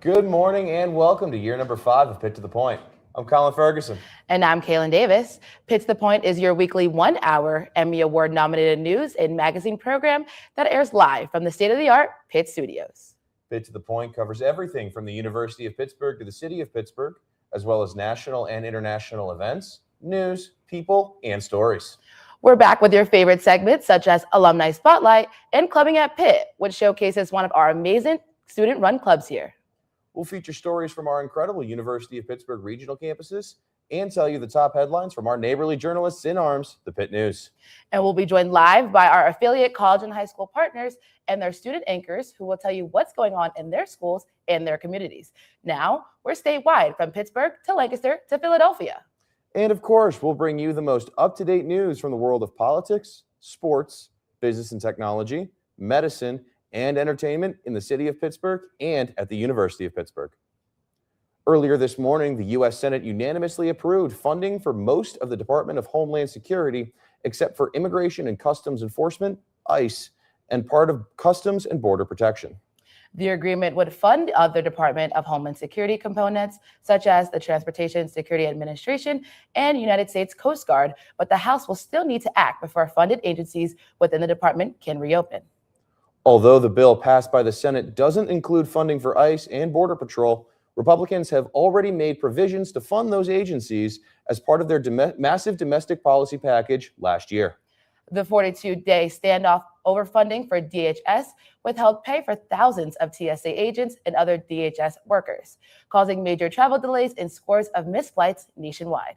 Good morning and welcome to year number 5 of Pitt to the Point. I'm Colin Ferguson. And I'm Kaylin Davis. Pitt to the Point is your weekly 1-hour Emmy Award-nominated news and magazine program that airs live from the state-of-the-art Pitt Studios. Pitt to the Point covers everything from the University of Pittsburgh to the City of Pittsburgh, as well as national and international events, news, people, and stories. We're back with your favorite segments such as Alumni Spotlight and Clubbing at Pitt, which showcases one of our amazing student-run clubs here. We'll feature stories from our incredible University of Pittsburgh regional campuses and tell you the top headlines from our neighborly journalists in arms, the Pitt News. And we'll be joined live by our affiliate college and high school partners and their student anchors who will tell you what's going on in their schools and their communities. Now, we're statewide from Pittsburgh to Lancaster to Philadelphia. And of course, we'll bring you the most up-to-date news from the world of politics, sports, business and technology, medicine, and entertainment in the city of Pittsburgh and at the University of Pittsburgh. Earlier this morning, the U.S. Senate unanimously approved funding for most of the Department of Homeland Security, except for Immigration and Customs Enforcement, ICE, and part of Customs and Border Protection. The agreement would fund other Department of Homeland Security components, such as the Transportation Security Administration and United States Coast Guard, but the House will still need to act before funded agencies within the department can reopen. Although the bill passed by the Senate doesn't include funding for ICE and Border Patrol, Republicans have already made provisions to fund those agencies as part of their massive domestic policy package last year. The 42-day standoff over funding for DHS withheld pay for thousands of TSA agents and other DHS workers, causing major travel delays and scores of missed flights nationwide.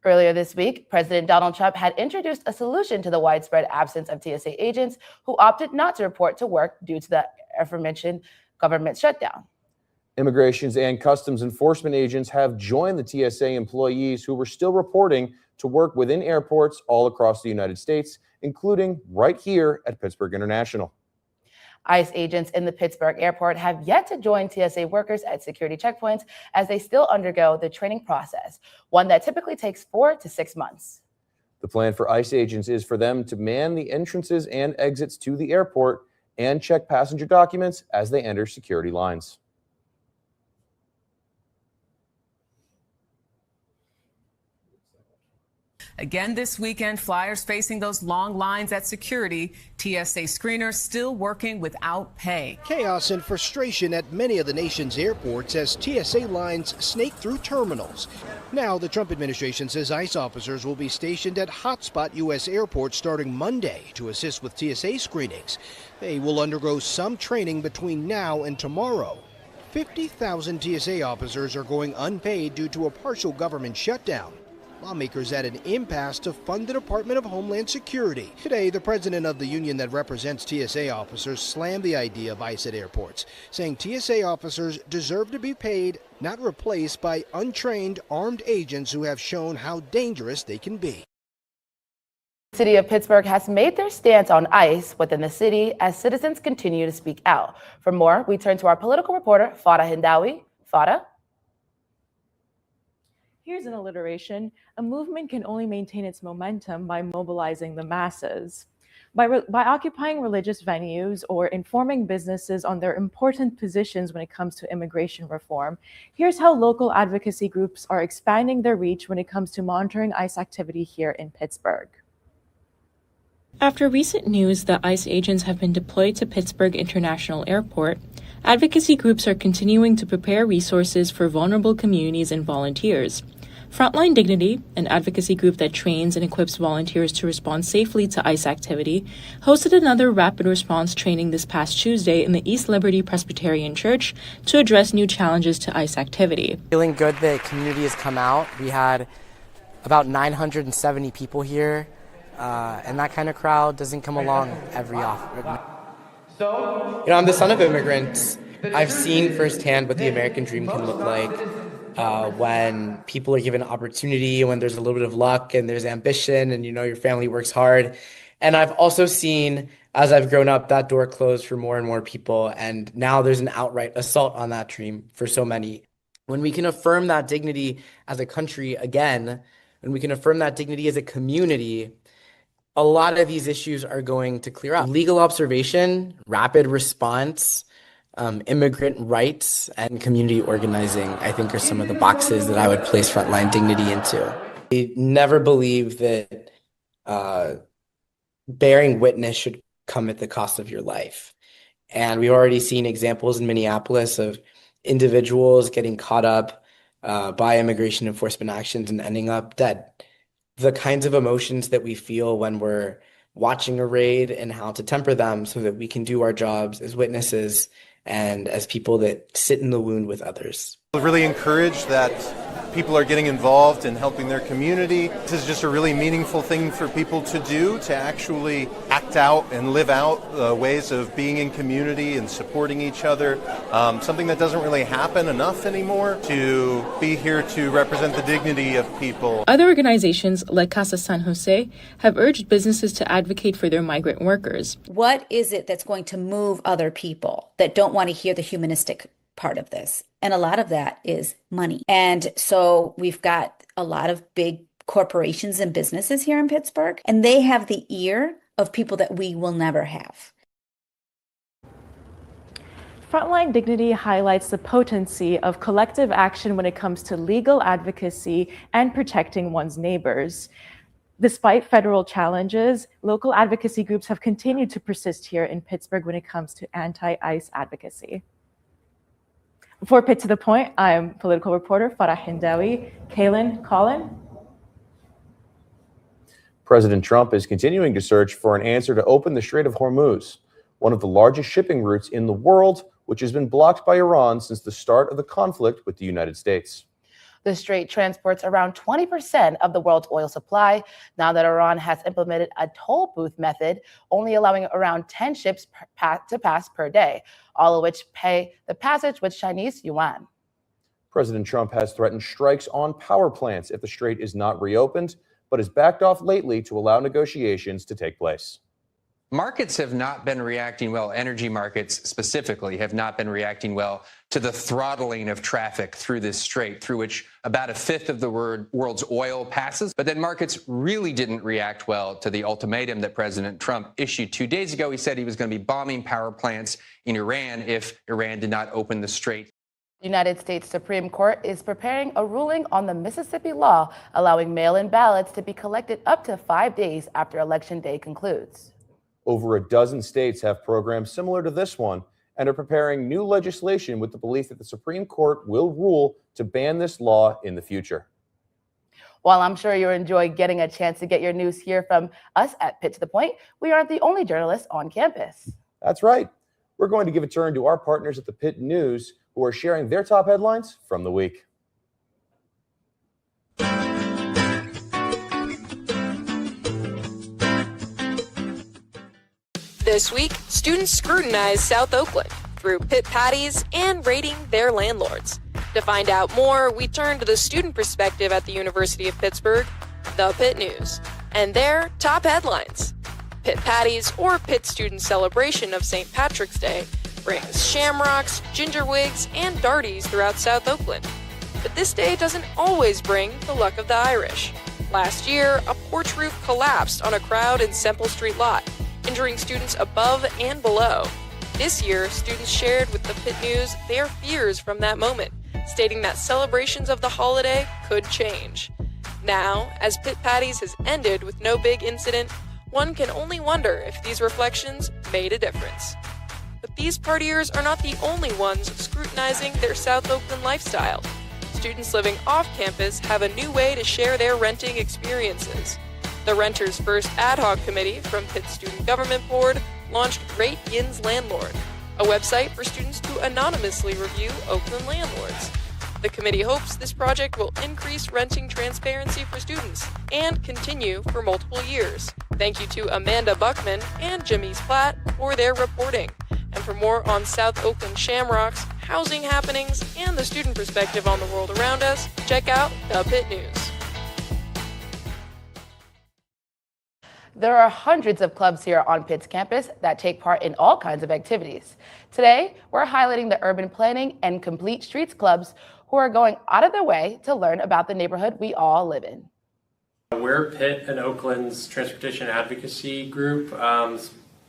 Earlier this week, President Donald Trump had introduced a solution to the widespread absence of TSA agents who opted not to report to work due to the aforementioned government shutdown. Immigrations and Customs Enforcement agents have joined the TSA employees who were still reporting to work within airports all across the United States, including right here at Pittsburgh International. ICE agents in the Pittsburgh airport have yet to join TSA workers at security checkpoints as they still undergo the training process, one that typically takes 4 to 6 months. The plan for ICE agents is for them to man the entrances and exits to the airport and check passenger documents as they enter security lines. Again this weekend, flyers facing those long lines at security, TSA screeners still working without pay. Chaos and frustration at many of the nation's airports as TSA lines snake through terminals. Now the Trump administration says ICE officers will be stationed at hotspot U.S. airports starting Monday to assist with TSA screenings. They will undergo some training between now and tomorrow. 50,000 TSA officers are going unpaid due to a partial government shutdown. Lawmakers at an impasse to fund the Department of Homeland Security. Today, the president of the union that represents TSA officers slammed the idea of ICE at airports, saying TSA officers deserve to be paid, not replaced by untrained armed agents who have shown how dangerous they can be. The City of Pittsburgh has made their stance on ICE within the city as citizens continue to speak out. For more, we turn to our political reporter, Fada Hindawi. Fada? Here's an alliteration. A movement can only maintain its momentum by mobilizing the masses. By occupying religious venues or informing businesses on their important positions when it comes to immigration reform, here's how local advocacy groups are expanding their reach when it comes to monitoring ICE activity here in Pittsburgh. After recent news that ICE agents have been deployed to Pittsburgh International Airport, advocacy groups are continuing to prepare resources for vulnerable communities and volunteers. Frontline Dignity, an advocacy group that trains and equips volunteers to respond safely to ICE activity, hosted another rapid response training this past Tuesday in the East Liberty Presbyterian Church to address new challenges to ICE activity. Feeling good that community has come out. We had about 970 people here, and that kind of crowd doesn't come along every often. I'm the son of immigrants. I've seen firsthand what the American dream can look like when people are given opportunity, when there's a little bit of luck and there's ambition and your family works hard. And I've also seen, as I've grown up, that door close for more and more people. And now there's an outright assault on that dream for so many. When we can affirm that dignity as a country again, when we can affirm that dignity as a community, a lot of these issues are going to clear up. Legal observation, rapid response, immigrant rights and community organizing, I think, are some of the boxes that I would place frontline dignity into. I never believe that bearing witness should come at the cost of your life. And we've already seen examples in Minneapolis of individuals getting caught up by immigration enforcement actions and ending up dead. The kinds of emotions that we feel when we're watching a raid and how to temper them so that we can do our jobs as witnesses and as people that sit in the wound with others. I really encourage that people are getting involved in helping their community. This is just a really meaningful thing for people to do, to actually act out and live out ways of being in community and supporting each other. Something that doesn't really happen enough anymore, to be here to represent the dignity of people. Other organizations like Casa San Jose have urged businesses to advocate for their migrant workers. What is it that's going to move other people that don't want to hear the humanistic part of this? And a lot of that is money. And so we've got a lot of big corporations and businesses here in Pittsburgh, and they have the ear of people that we will never have. Frontline Dignity highlights the potency of collective action when it comes to legal advocacy and protecting one's neighbors. Despite federal challenges, local advocacy groups have continued to persist here in Pittsburgh when it comes to anti-ICE advocacy. For Pitt to the Point, I'm political reporter Farah Hindawi. Kaylin, Colin. President Trump is continuing to search for an answer to open the Strait of Hormuz, one of the largest shipping routes in the world, which has been blocked by Iran since the start of the conflict with the United States. The strait transports around 20% of the world's oil supply, now that Iran has implemented a toll booth method, only allowing around 10 ships to pass per day, all of which pay the passage with Chinese yuan. President Trump has threatened strikes on power plants if the strait is not reopened, but has backed off lately to allow negotiations to take place. Markets have not been reacting well. Energy markets specifically have not been reacting well to the throttling of traffic through this strait, through which about a fifth of the world's oil passes. But then markets really didn't react well to the ultimatum that President Trump issued 2 days ago. He said he was going to be bombing power plants in Iran if Iran did not open the strait. The United States Supreme Court is preparing a ruling on the Mississippi law allowing mail-in ballots to be collected up to 5 days after Election Day concludes. Over a dozen states have programs similar to this one and are preparing new legislation with the belief that the Supreme Court will rule to ban this law in the future. While I'm sure you'll enjoy getting a chance to get your news here from us at Pitt to the Point, we aren't the only journalists on campus. That's right. We're going to give a turn to our partners at the Pitt News, who are sharing their top headlines from the week. This week, students scrutinize South Oakland through pit patties and rating their landlords. To find out more, we turn to the student perspective at the University of Pittsburgh, the Pitt News, and their top headlines. Pit patties, or Pitt student celebration of St. Patrick's Day, brings shamrocks, gingerwigs, and darties throughout South Oakland. But this day doesn't always bring the luck of the Irish. Last year, a porch roof collapsed on a crowd in Semple Street lot, injuring students above and below. This year, students shared with the Pitt News their fears from that moment, stating that celebrations of the holiday could change. Now, as Pit Patties has ended with no big incident, one can only wonder if these reflections made a difference. But these partiers are not the only ones scrutinizing their South Oakland lifestyle. Students living off campus have a new way to share their renting experiences. The Renters First Ad Hoc Committee from Pitt Student Government Board launched Rate Yin's Landlord, a website for students to anonymously review Oakland landlords. The committee hopes this project will increase renting transparency for students and continue for multiple years. Thank you to Amanda Buckman and Jamise Platt for their reporting. And for more on South Oakland shamrocks, housing happenings, and the student perspective on the world around us, check out the Pitt News. There are hundreds of clubs here on Pitt's campus that take part in all kinds of activities. Today, we're highlighting the urban planning and complete streets clubs who are going out of their way to learn about the neighborhood we all live in. We're Pitt and Oakland's transportation advocacy group,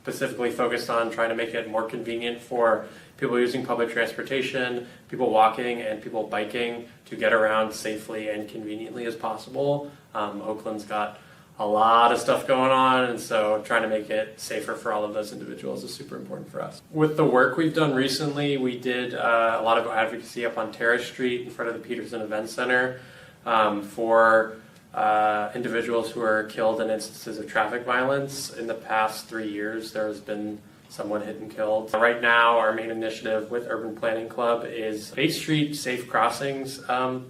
specifically focused on trying to make it more convenient for people using public transportation, people walking, and people biking to get around safely and conveniently as possible. Oakland's got a lot of stuff going on, and so trying to make it safer for all of those individuals is super important for us. With the work we've done recently, we did a lot of advocacy up on Terrace Street in front of the Peterson Event Center for individuals who are killed in instances of traffic violence. In the past 3 years, there has been someone hit and killed. Right now, our main initiative with Urban Planning Club is 8th Street Safe Crossings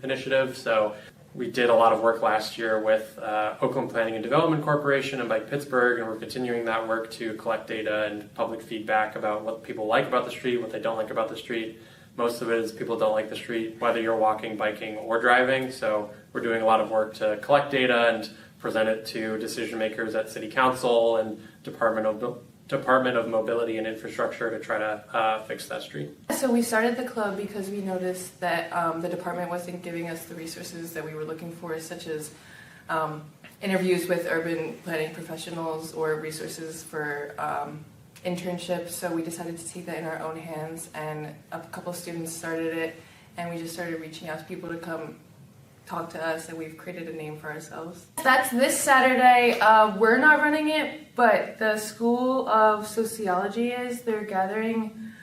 initiative. So we did a lot of work last year with Oakland Planning and Development Corporation and Bike Pittsburgh, and we're continuing that work to collect data and public feedback about what people like about the street, what they don't like about the street. Most of it is people don't like the street, whether you're walking, biking, or driving. So we're doing a lot of work to collect data and present it to decision makers at City Council and Department of Mobility and Infrastructure to try to fix that street. So we started the club because we noticed that the department wasn't giving us the resources that we were looking for, such as interviews with urban planning professionals or resources for internships. So we decided to take that in our own hands, and a couple students started it, and we just started reaching out to people to come talk to us, and we've created a name for ourselves. That's this Saturday. We're not running it, but the School of Sociology is. They're gathering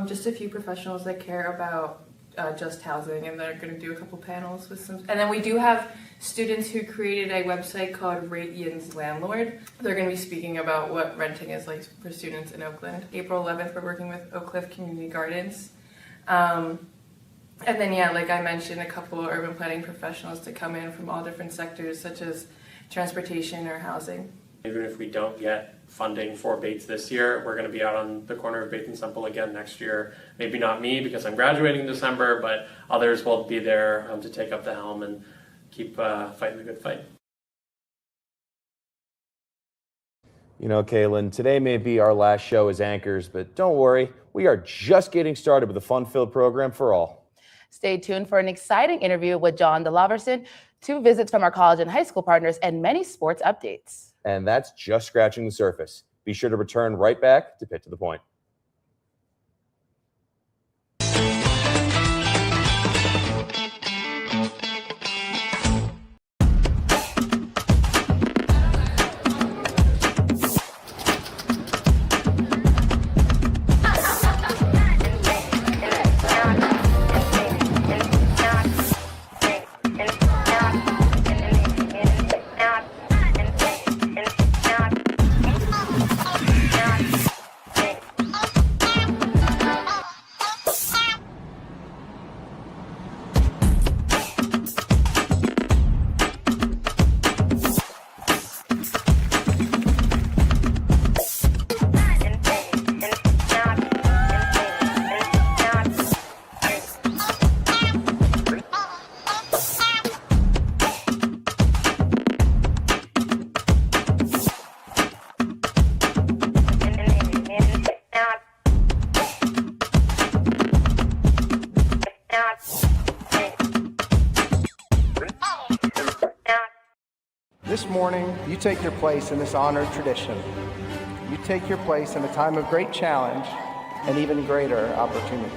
just a few professionals that care about just housing, and they're going to do a couple panels with some. And then we do have students who created a website called Rate Yin's Landlord. They're going to be speaking about what renting is like for students in Oakland. April 11th, we're working with Oak Cliff Community Gardens. And then, yeah, like I mentioned, a couple of urban planning professionals to come in from all different sectors, such as transportation or housing. Even if we don't get funding for Bates this year, we're going to be out on the corner of Bates and Semple again next year. Maybe not me because I'm graduating in December, but others will be there to take up the helm and keep fighting the good fight. You know, Kaylin, today may be our last show as anchors, but don't worry, we are just getting started with a fun-filled program for all. Stay tuned for an exciting interview with John Dellaverson, 2 visits from our college and high school partners, and many sports updates. And that's just scratching the surface. Be sure to return right back to Pitt to the Point. This morning, you take your place in this honored tradition. You take your place in a time of great challenge and even greater opportunity.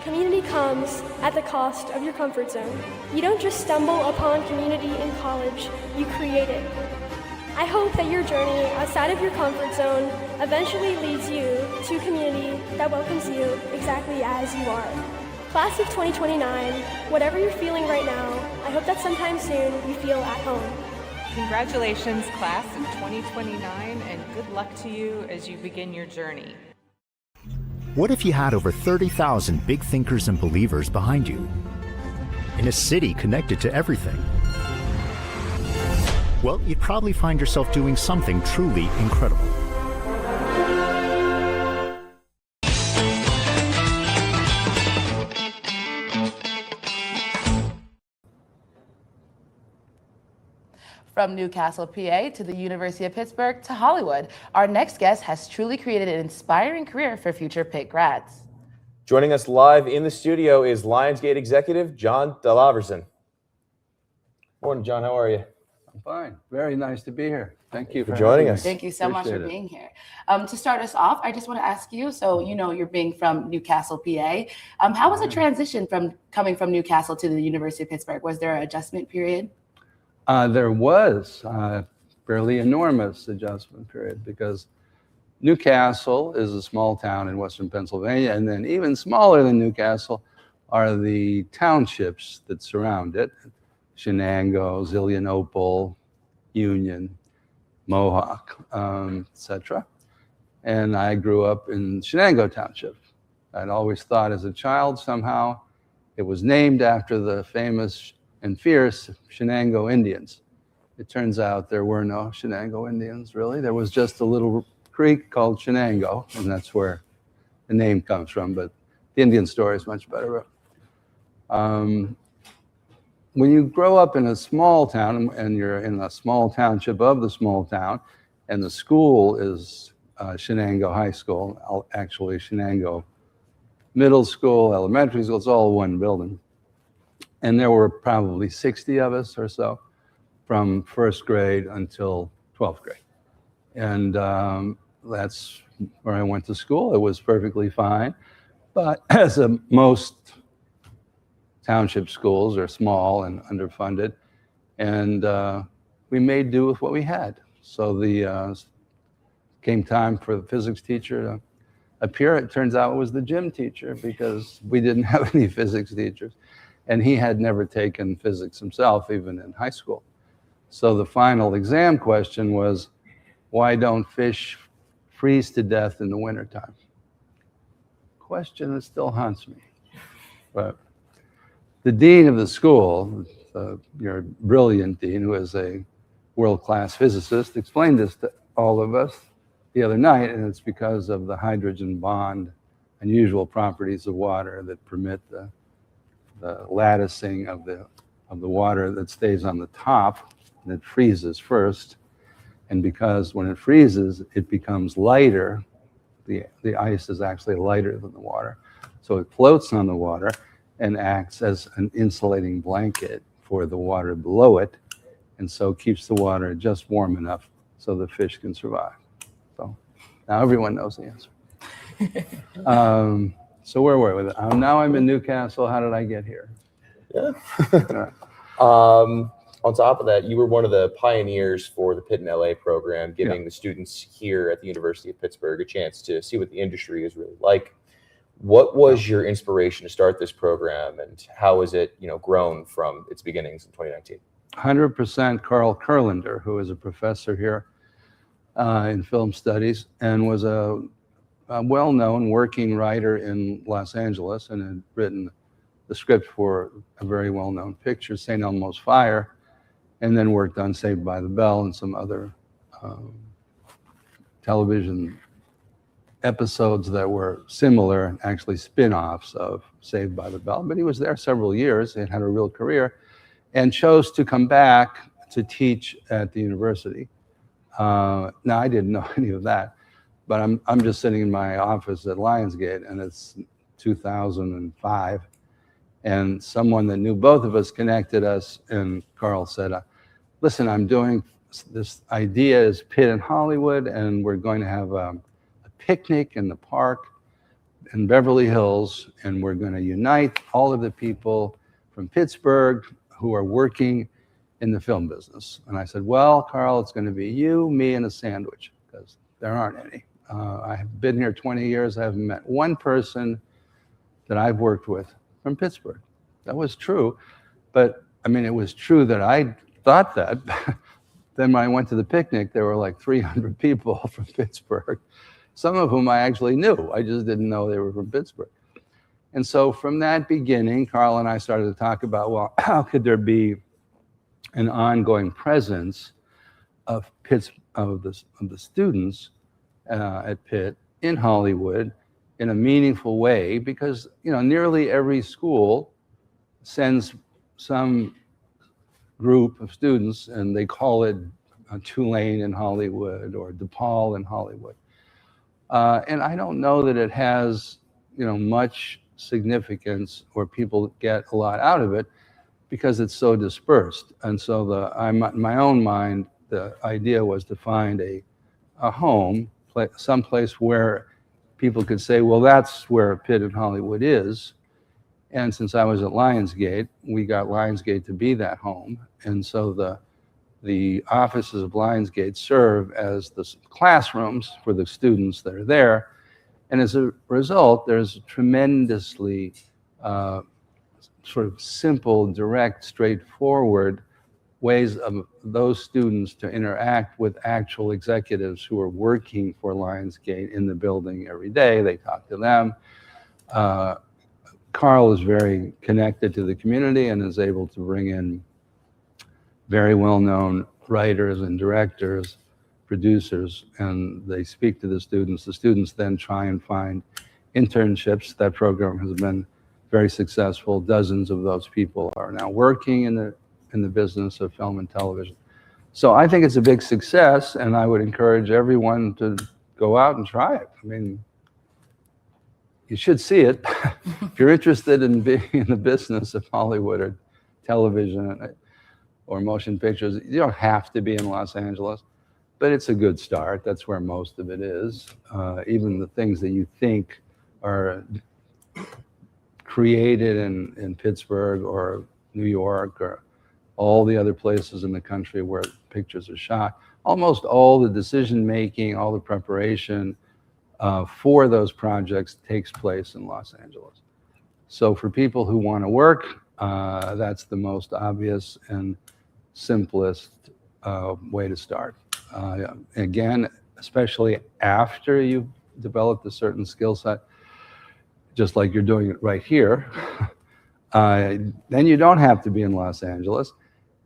Community comes at the cost of your comfort zone. You don't just stumble upon community in college, you create it. I hope that your journey outside of your comfort zone eventually leads you to a community that welcomes you exactly as you are. Class of 2029, whatever you're feeling right now, I hope that sometime soon you feel at home. Congratulations, class of 2029, and good luck to you as you begin your journey. What if you had over 30,000 big thinkers and believers behind you in a city connected to everything? Well, you'd probably find yourself doing something truly incredible. From Newcastle, PA to the University of Pittsburgh to Hollywood, our next guest has truly created an inspiring career for future Pitt grads. Joining us live in the studio is Lionsgate executive John Dellaverson. Morning, John. How are you? I'm Fine. Very nice to be here. Thank you for joining us. Thank you so much for Appreciate it. being here. To start us off, I just want to ask you, so you're being from Newcastle, PA. How was the transition from coming from Newcastle to the University of Pittsburgh? Was there an adjustment period? There was a fairly enormous adjustment period because Newcastle is a small town in western Pennsylvania, and then even smaller than Newcastle are the townships that surround it: Shenango, Zelienople, Union, Mohawk, etc. And I grew up in Shenango Township. I'd always thought as a child somehow it was named after the famous and fierce Shenango Indians. It turns out there were no Shenango Indians, really. There was just a little creek called Shenango, and that's where the name comes from, but the Indian story is much better. When you grow up in a small town and you're in a small township of the small town, and the school is Shenango High School, actually Shenango Middle School, elementary school, it's all one building. And there were probably 60 of us or so from first grade until 12th grade. And that's where I went to school. It was perfectly fine. But as most township schools are small and underfunded, and we made do with what we had. So came time for the physics teacher to appear. It turns out it was the gym teacher because we didn't have any physics teachers. And he had never taken physics himself, even in high school. So the final exam question was, why don't fish freeze to death in the wintertime? Question that still haunts me. But the dean of the school, your brilliant dean, who is a world-class physicist, explained this to all of us the other night, and it's because of the hydrogen bond, unusual properties of water that permit the latticing of the water that stays on the top, that freezes first, and because when it freezes, it becomes lighter. The ice is actually lighter than the water, so it floats on the water and acts as an insulating blanket for the water below it, and so keeps the water just warm enough so the fish can survive. So now everyone knows the answer. So where were we? Now I'm in Newcastle. How did I get here? Yeah. On top of that, you were one of the pioneers for the Pitt in LA program, giving the students here at the University of Pittsburgh a chance to see what the industry is really like. What was your inspiration to start this program, and how has it, grown from its beginnings in 2019? 100% Carl Kurlander, who is a professor here in film studies and was a well-known working writer in Los Angeles and had written the script for a very well-known picture, St. Elmo's Fire, and then worked on Saved by the Bell and some other television episodes that were similar, actually spin-offs of Saved by the Bell. But he was there several years and had a real career and chose to come back to teach at the university. Now, I didn't know any of that, but I'm just sitting in my office at Lionsgate, and it's 2005, and someone that knew both of us connected us, and Carl said, listen, I'm doing this idea is Pitt in Hollywood, and we're going to have a picnic in the park in Beverly Hills, and we're going to unite all of the people from Pittsburgh who are working in the film business. And I said, well, Carl, it's going to be you, me, and a sandwich, because there aren't any. I have been here 20 years. I haven't met one person that I've worked with from Pittsburgh. That was true. But I mean, it was true that I thought that. Then when I went to the picnic, there were like 300 people from Pittsburgh, some of whom I actually knew. I just didn't know they were from Pittsburgh. And so from that beginning, Carl and I started to talk about, well, how could there be an ongoing presence of the students at Pitt in Hollywood in a meaningful way? Because nearly every school sends some group of students, and they call it Tulane in Hollywood or DePaul in Hollywood. And I don't know that it has much significance or people get a lot out of it, because it's so dispersed. And so in my own mind, the idea was to find a home, someplace where people could say, well, that's where Pitt and Hollywood is. And since I was at Lionsgate, we got Lionsgate to be that home. And so the offices of Lionsgate serve as the classrooms for the students that are there. And as a result, there's tremendously sort of simple, direct, straightforward ways of those students to interact with actual executives who are working for Lionsgate in the building every day. They talk to them. Carl is very connected to the community and is able to bring in very well-known writers and directors, producers, and they speak to the students. The students then try and find internships. That program has been very successful. Dozens of those people are now working in the business of film and television. So I think it's a big success, and I would encourage everyone to go out and try it. I mean, you should see it. If you're interested in being in the business of Hollywood or television or motion pictures, you don't have to be in Los Angeles, but it's a good start. That's where most of it is. Even the things that you think are created in Pittsburgh or New York or all the other places in the country where pictures are shot, almost all the decision-making, all the preparation for those projects takes place in Los Angeles. So for people who want to work, that's the most obvious and simplest way to start. Again, especially after you've developed a certain skill set, just like you're doing it right here, then you don't have to be in Los Angeles,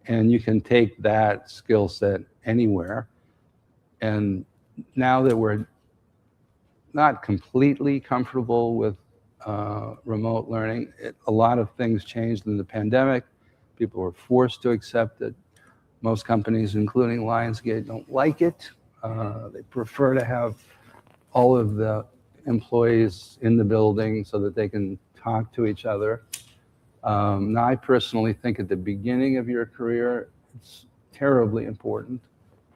and you can take that skill set anywhere. And now that we're not completely comfortable with remote learning, a lot of things changed in the pandemic. People were forced to accept it. Most companies, including Lionsgate, don't like it. They prefer to have all of the employees in the building so that they can talk to each other. Now, I personally think at the beginning of your career, it's terribly important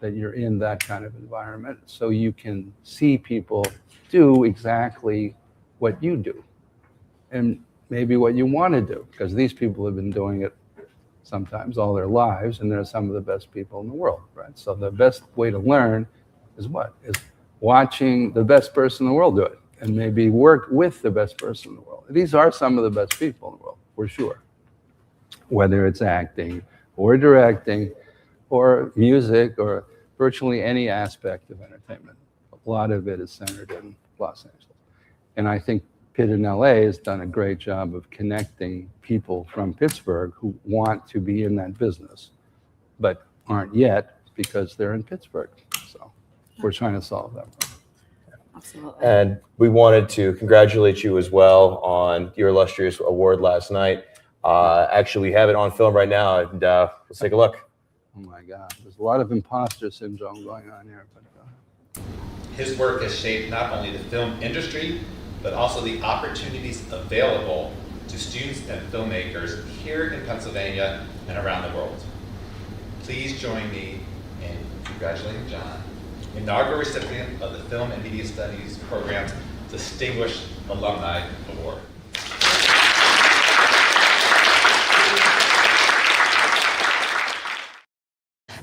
that you're in that kind of environment so you can see people do exactly what you do and maybe what you want to do, because these people have been doing it sometimes all their lives, and they're some of the best people in the world, right? So the best way to learn is what? Is watching the best person in the world do it, and maybe work with the best person in the world. These are some of the best people in the world, for sure. Whether it's acting or directing or music or virtually any aspect of entertainment, a lot of it is centered in Los Angeles. And I think Pitt in LA has done a great job of connecting people from Pittsburgh who want to be in that business, but aren't yet because they're in Pittsburgh. So we're trying to solve that problem. Absolutely. And we wanted to congratulate you as well on your illustrious award last night. Actually, we have it on film right now, and let's take a look. Oh my God, there's a lot of imposter syndrome going on here. But, His work has shaped not only the film industry, but also the opportunities available to students and filmmakers here in Pennsylvania and around the world. Please join me in congratulating John, inaugural recipient of the Film and Media Studies program's Distinguished Alumni Award.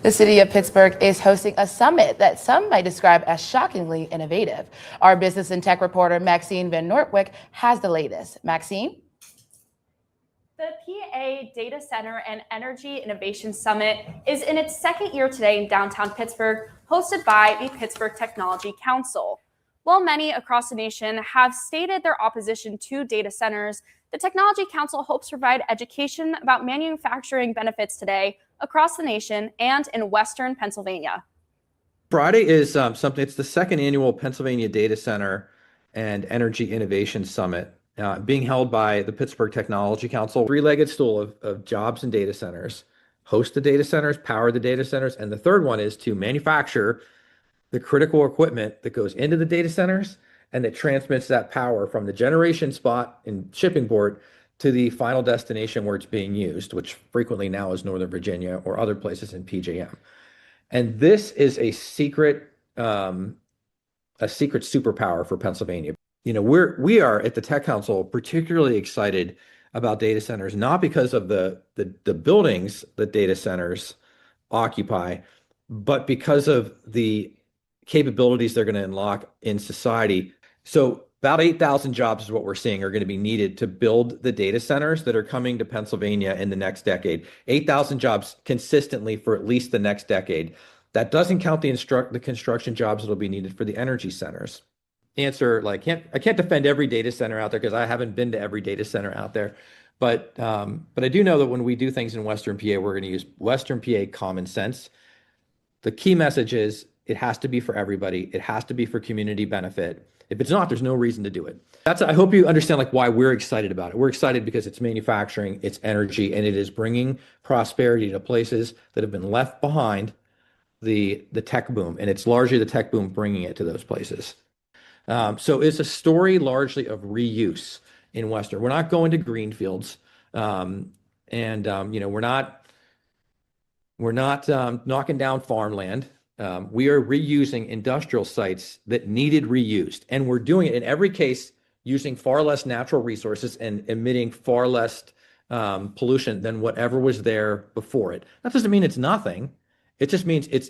The City of Pittsburgh is hosting a summit that some might describe as shockingly innovative. Our business and tech reporter, Maxine Van Nortwick, has the latest. Maxine? The PA Data Center and Energy Innovation Summit is in its second year today in downtown Pittsburgh, hosted by the Pittsburgh Technology Council. While many across the nation have stated their opposition to data centers, the Technology Council hopes to provide education about manufacturing benefits today across the nation and in Western Pennsylvania. Friday is it's the second annual Pennsylvania Data Center and Energy Innovation Summit being held by the Pittsburgh Technology Council. Three-legged stool of jobs and data centers, host the data centers, power the data centers, and the third one is to manufacture the critical equipment that goes into the data centers and that transmits that power from the generation spot in Shippingport to the final destination where it's being used, which frequently now is Northern Virginia or other places in PJM. And this is a secret superpower for Pennsylvania. You know, we are at the Tech Council particularly excited about data centers, not because of the buildings that data centers occupy, but because of the capabilities they're going to unlock in society. So about 8,000 jobs is what we're seeing are going to be needed to build the data centers that are coming to Pennsylvania in the next decade. 8,000 jobs consistently for at least the next decade. That doesn't count the construction jobs that'll be needed for the energy centers. Answer, like, I can't defend every data center out there because I haven't been to every data center out there. But I do know that when we do things in Western PA, we're going to use Western PA common sense. The key message is it has to be for everybody. It has to be for community benefit. If it's not, there's no reason to do it. I hope you understand like why we're excited about it. We're excited because it's manufacturing, it's energy, and it is bringing prosperity to places that have been left behind the tech boom. And it's largely the tech boom bringing it to those places. So it's a story largely of reuse in Western. We're not going to greenfields, you know, we're not knocking down farmland. We are reusing industrial sites that needed reused, and we're doing it in every case using far less natural resources and emitting far less pollution than whatever was there before it. That doesn't mean it's nothing. It just means it's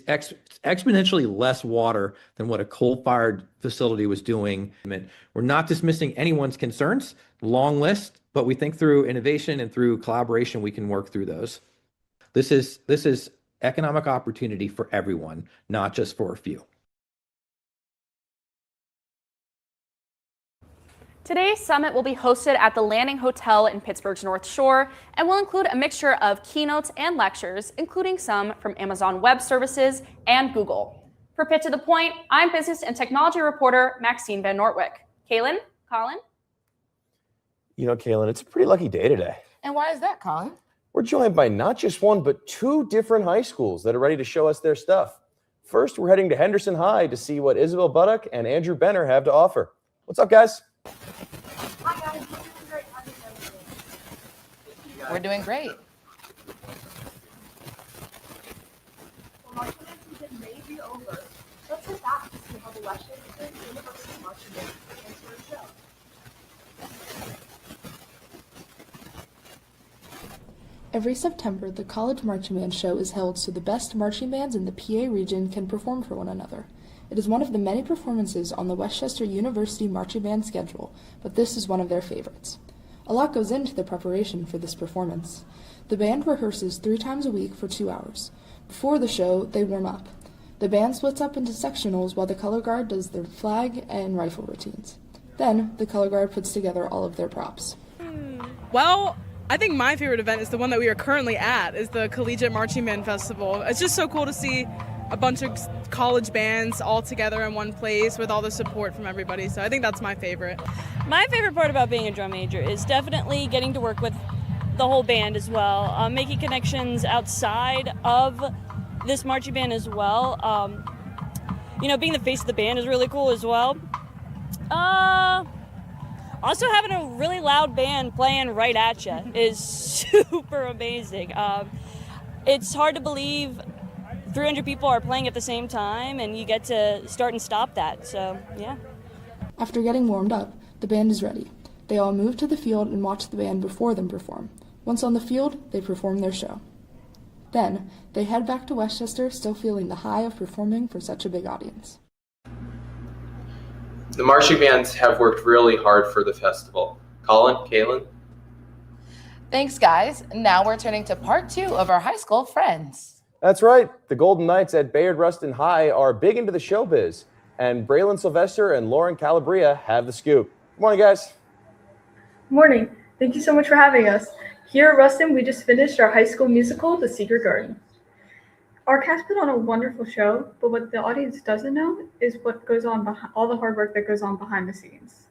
exponentially less water than what a coal-fired facility was doing. We're not dismissing anyone's concerns, long list, but we think through innovation and through collaboration, we can work through those. This is economic opportunity for everyone, not just for a few. Today's summit will be hosted at the Landing Hotel in Pittsburgh's North Shore and will include a mixture of keynotes and lectures, including some from Amazon Web Services and Google. For Pitt to the Point, I'm business and technology reporter Maxine Van Nortwick. Kaylin, Colin? You know, Kaylin, it's a pretty lucky day today. And why is that, Colin? We're joined by not just one, but two different high schools that are ready to show us their stuff. First, we're heading to Henderson High to see what Isabel Buddock and Andrew Benner have to offer. What's up, guys? Hi, guys. We're doing great. Well, marching band season may be over. Let's head back to see how the Westchester University marching band ends for a show. Every September, the College Marching Band Show is held so the best marching bands in the PA region can perform for one another. It is one of the many performances on the Westchester University Marching Band schedule, but this is one of their favorites. A lot goes into the preparation for this performance. The band rehearses 3 times a week for 2 hours. Before the show, they warm up. The band splits up into sectionals while the color guard does their flag and rifle routines. Then, the color guard puts together all of their props. Well, I think my favorite event is the one that we are currently at, is the Collegiate Marching Band Festival. It's just so cool to see a bunch of college bands all together in one place with all the support from everybody. So I think that's my favorite. My favorite part about being a drum major is definitely getting to work with the whole band as well, making connections outside of this marching band as well. You know, being the face of the band is really cool as well. Also having a really loud band playing right at you is super amazing. It's hard to believe 300 people are playing at the same time, and you get to start and stop that, so yeah. After getting warmed up, the band is ready. They all move to the field and watch the band before them perform. Once on the field, they perform their show. Then, they head back to Westchester, still feeling the high of performing for such a big audience. The marching bands have worked really hard for the festival. Colin, Kaylin? Thanks, guys. Now we're turning to part 2 of our high school friends. That's right. The Golden Knights at Bayard Rustin High are big into the showbiz, and Braylon Sylvester and Lauren Calabria have the scoop. Good morning, guys. Morning. Thank you so much for having us. Here at Rustin, we just finished our high school musical, The Secret Garden. Our cast put on a wonderful show, but what the audience doesn't know is what goes on behind all the hard work that goes on behind the scenes.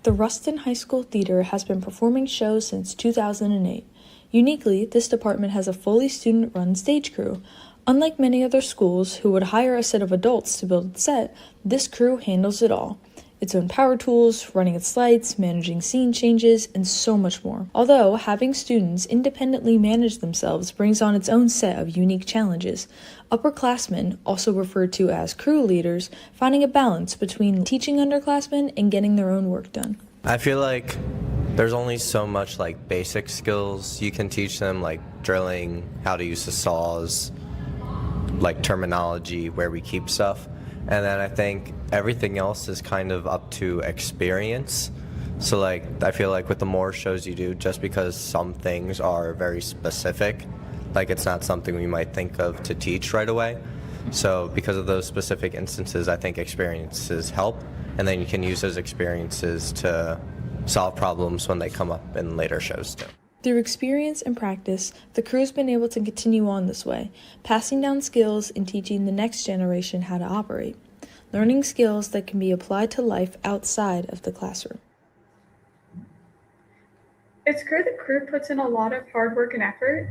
The Rustin High School Theater has been performing shows since 2008. Uniquely, this department has a fully student-run stage crew. Unlike many other schools who would hire a set of adults to build a set, this crew handles it all. its own power tools, running its lights, managing scene changes, and so much more. Although having students independently manage themselves brings on its own set of unique challenges, upperclassmen, also referred to as crew leaders, finding a balance between teaching underclassmen and getting their own work done. I feel like there's only so much like basic skills you can teach them, like drilling, how to use the saws, like terminology, where we keep stuff. And then I think everything else is kind of up to experience. So like I feel like with the more shows you do, just because some things are very specific, like it's not something we might think of to teach right away. So because of those specific instances, I think experiences help, and then you can use those experiences to solve problems when they come up in later shows too. Through experience and practice, the crew's been able to continue on this way, passing down skills and teaching the next generation how to operate, learning skills that can be applied to life outside of the classroom. It's clear the crew puts in a lot of hard work and effort,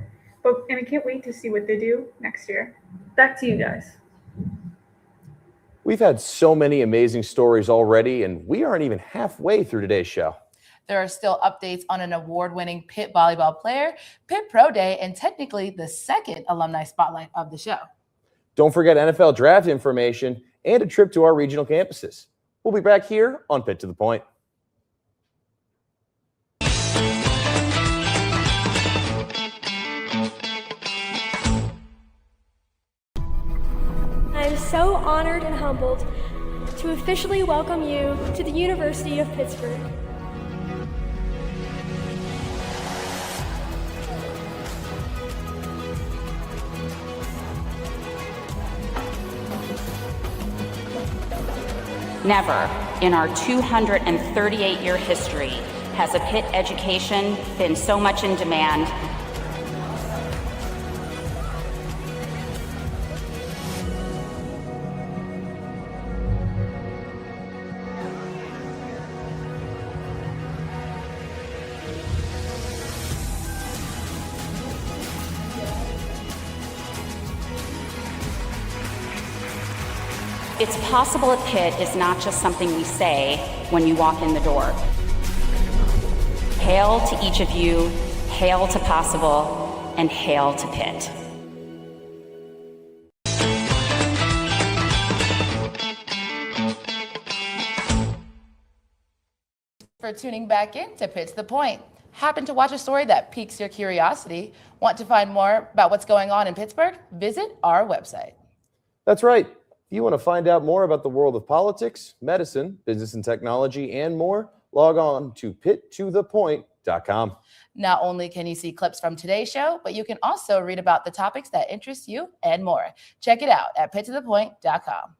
and I can't wait to see what they do next year. Back to you guys. We've had so many amazing stories already, and we aren't even halfway through today's show. There are still updates on an award-winning Pitt volleyball player, Pitt Pro-Day, and technically the second alumni spotlight of the show. Don't forget NFL draft information and a trip to our regional campuses. We'll be back here on Pitt to the Point. I am so honored and humbled to officially welcome you to the University of Pittsburgh. Never in our 238-year history has a Pitt education been so much in demand. It's possible at Pitt is not just something we say when you walk in the door. Hail to each of you, hail to possible, and hail to Pitt. For tuning back in to Pitt to the Point. Happen to watch a story that piques your curiosity? Want to find more about what's going on in Pittsburgh? Visit our website. That's right. If you want to find out more about the world of politics, medicine, business and technology, and more, log on to pittothepoint.com. Not only can you see clips from today's show, but you can also read about the topics that interest you and more. Check it out at pittothepoint.com.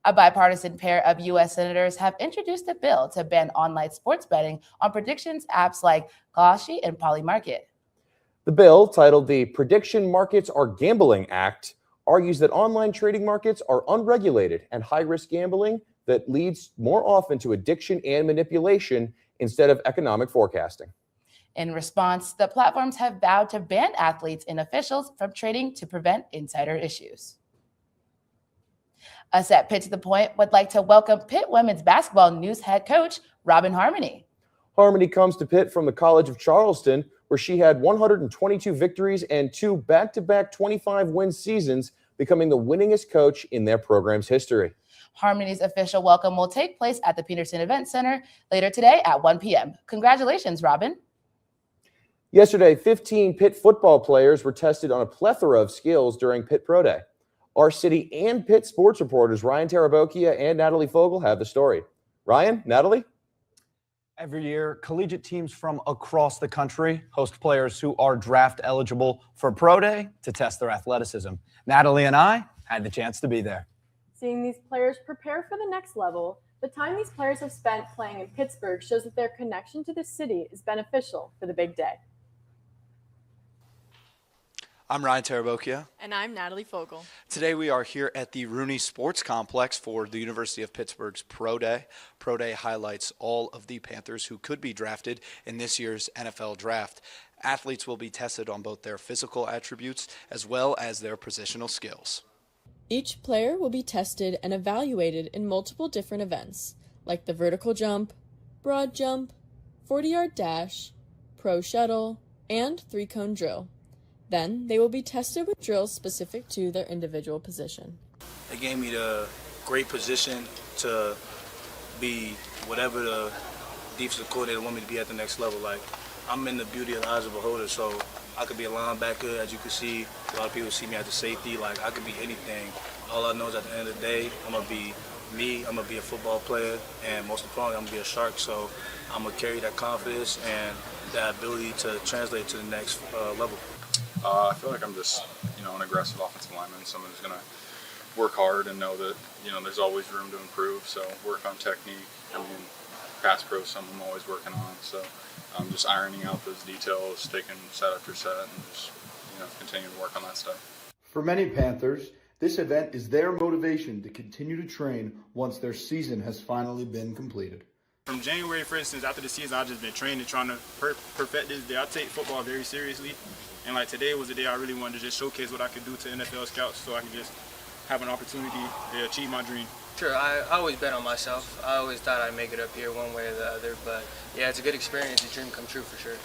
A bipartisan pair of U.S. senators have introduced a bill to ban online sports betting on predictions apps like Kalshi and Polymarket. The bill, titled the Prediction Markets Are Gambling Act, argues that online trading markets are unregulated and high-risk gambling that leads more often to addiction and manipulation instead of economic forecasting. In response, the platforms have vowed to ban athletes and officials from trading to prevent insider issues. Us at Pitt to the Point would like to welcome Pitt women's basketball news head coach, Robin Harmony. Harmony comes to Pitt from the College of Charleston, where she had 122 victories and 2 back-to-back 25-win seasons, becoming the winningest coach in their program's history. Harmony's official welcome will take place at the Peterson Event Center later today at 1 p.m. Congratulations, Robin. Yesterday, 15 Pitt football players were tested on a plethora of skills during Pitt Pro-Day. Our City and Pitt sports reporters Ryan Tarabokia and Natalie Fogel have the story. Ryan, Natalie? Every year, collegiate teams from across the country host players who are draft eligible for Pro Day to test their athleticism. Natalie and I had the chance to be there. Seeing these players prepare for the next level, the time these players have spent playing in Pittsburgh shows that their connection to the city is beneficial for the big day. I'm Ryan Tarabokia. And I'm Natalie Fogel. Today we are here at the Rooney Sports Complex for the University of Pittsburgh's Pro Day. Pro Day highlights all of the Panthers who could be drafted in this year's NFL Draft. Athletes will be tested on both their physical attributes as well as their positional skills. Each player will be tested and evaluated in multiple different events, like the vertical jump, broad jump, 40-yard dash, pro shuttle, and 3-cone drill. Then they will be tested with drills specific to their individual position. It gave me the great position to be whatever the defensive coordinator want me to be at the next level. Like, I'm in the beauty of the eyes of a beholder, so I could be a linebacker, as you can see. A lot of people see me as a safety. Like, I could be anything. All I know is at the end of the day, I'm going to be me, I'm going to be a football player, and most importantly, I'm going to be a Shark. So I'm going to carry that confidence and that ability to translate to the next level. I feel like I'm just, an aggressive offensive lineman, someone who's going to work hard and know that, there's always room to improve. So work on technique. Pass pro is something I'm always working on. So I'm just ironing out those details, taking set after set, and just, continuing to work on that stuff. For many Panthers, this event is their motivation to continue to train once their season has finally been completed. From January, for instance, after the season, I've just been training, trying to perfect this day. I take football very seriously, and today was the day I really wanted to just showcase what I could do to NFL scouts, so I could just have an opportunity to achieve my dream. Sure, I always bet on myself. I always thought I'd make it up here one way or the other, but yeah, it's a good experience. A dream come true for sure.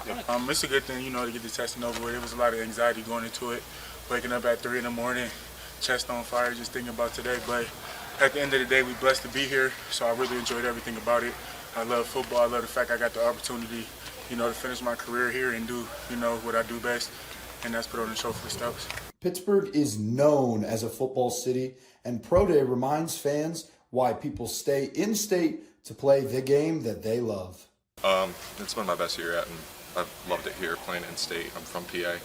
Yeah. It's a good thing, to get the testing over with. It was a lot of anxiety going into it, waking up at 3 in the morning, chest on fire, just thinking about today. But at the end of the day, we're blessed to be here, so I really enjoyed everything about it. I love football. I love the fact I got the opportunity, to finish my career here and do, what I do best, and that's put on the show for the Scouts. Pittsburgh is known as a football city, and Pro Day reminds fans why people stay in state to play the game that they love. It's been my best year yet, and I've loved it here, playing in state. I'm from PA.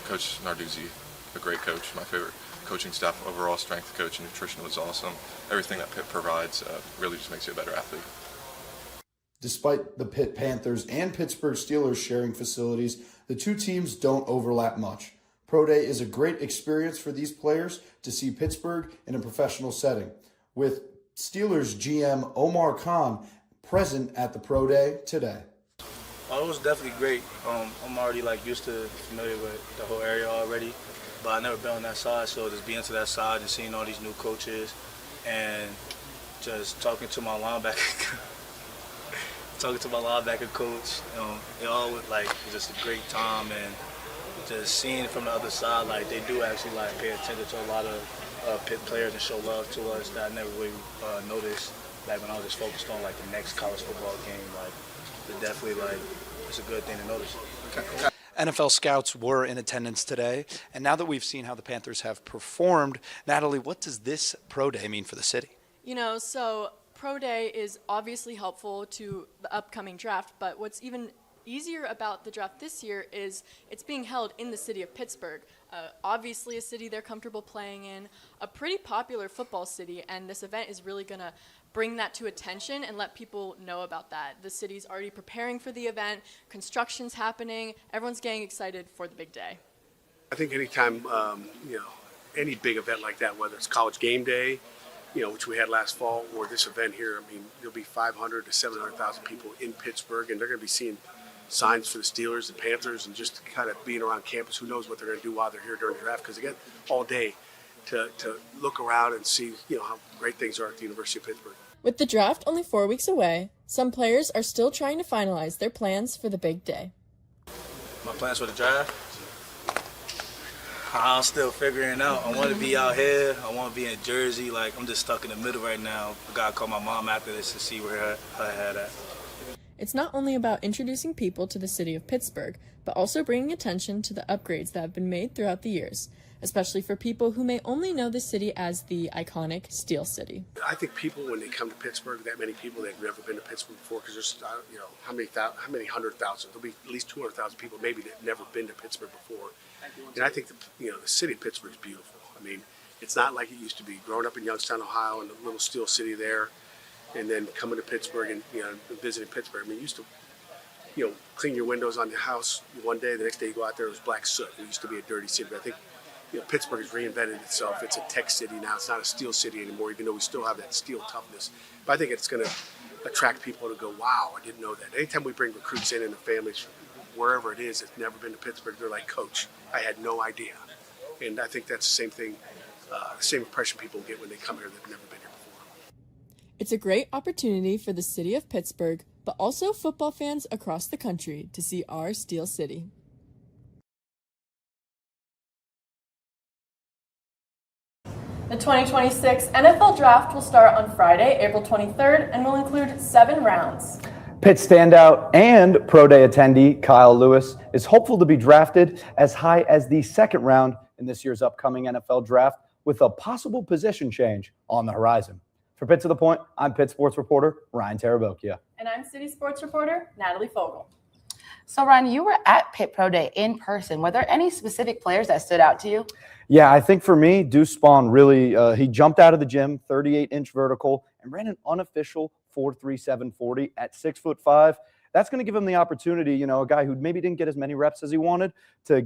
Coach Narduzzi, a great coach, my favorite coaching staff overall. Strength coach and nutrition was awesome. Everything that Pitt provides really just makes you a better athlete. Despite the Pitt Panthers and Pittsburgh Steelers sharing facilities, the two teams don't overlap much. Pro Day is a great experience for these players to see Pittsburgh in a professional setting, with Steelers GM Omar Khan present at the Pro Day today. Oh, it was definitely great. I'm already used to familiar with the whole area already, but I've never been on that side, so just being to that side and seeing all these new coaches and just talking to my linebacker coach, it all was just a great time, and just seeing from the other side, they do actually pay attention to a lot of Pitt players and show love to us that I never really noticed back when I was just focused on the next college football game. It definitely it's a good thing to notice. Okay. NFL scouts were in attendance today, and now that we've seen how the Panthers have performed, Natalie, what does this Pro Day mean for the city? So Pro Day is obviously helpful to the upcoming draft, but what's even easier about the draft this year is it's being held in the city of Pittsburgh. Obviously a city they're comfortable playing in, a pretty popular football city, and this event is really going to bring that to attention and let people know about that. The city's already preparing for the event, construction's happening, everyone's getting excited for the big day. I think anytime, any big event like that, whether it's college game day, which we had last fall, or this event here, there'll be 500 to 700,000 people in Pittsburgh, and they're going to be seeing signs for the Steelers and Panthers, and just kind of being around campus. Who knows what they're going to do while they're here during the draft, because they get all day to look around and see how great things are at the University of Pittsburgh. With the draft only 4 weeks away, some players are still trying to finalize their plans for the big day. My plans for the draft? I'm still figuring it out. I want to be out here. I want to be in Jersey. I'm just stuck in the middle right now. I got to call my mom after this to see where her head at. It's not only about introducing people to the city of Pittsburgh, but also bringing attention to the upgrades that have been made throughout the years, especially for people who may only know the city as the iconic Steel City. I think people, when they come to Pittsburgh, that many people that have never been to Pittsburgh before, because there's, how many 100,000? There'll be at least 200,000 people maybe that have never been to Pittsburgh before. And I think the city of Pittsburgh is beautiful. It's not like it used to be. Growing up in Youngstown, Ohio, in the little Steel City there, and then coming to Pittsburgh and visiting Pittsburgh. You used to clean your windows on your house one day, the next day you go out there, it was black soot. It used to be a dirty city, but I think Pittsburgh has reinvented itself. It's a tech city now. It's not a steel city anymore, even though we still have that steel toughness. But I think it's going to attract people to go, wow, I didn't know that. Anytime we bring recruits in and the families, wherever it is, that's never been to Pittsburgh, they're like, Coach, I had no idea. And I think that's the same thing, the same impression people get when they come here that have never been here before. It's a great opportunity for the City of Pittsburgh, but also football fans across the country to see our Steel City. The 2026 NFL Draft will start on Friday, April 23rd, and will include 7 rounds. Pitt standout and Pro Day attendee Kyle Lewis is hopeful to be drafted as high as the 2nd round in this year's upcoming NFL Draft, with a possible position change on the horizon. For Pitt to the Point, I'm Pitt sports reporter Ryan Tarabokia. And I'm City Sports reporter Natalie Fogel. So, Ryan, you were at Pitt Pro-Day in person. Were there any specific players that stood out to you? Yeah, I think for me, Deuce Spawn really, he jumped out of the gym, 38-inch vertical, and ran an unofficial 4.37 40 at 6'5". That's going to give him the opportunity, a guy who maybe didn't get as many reps as he wanted, to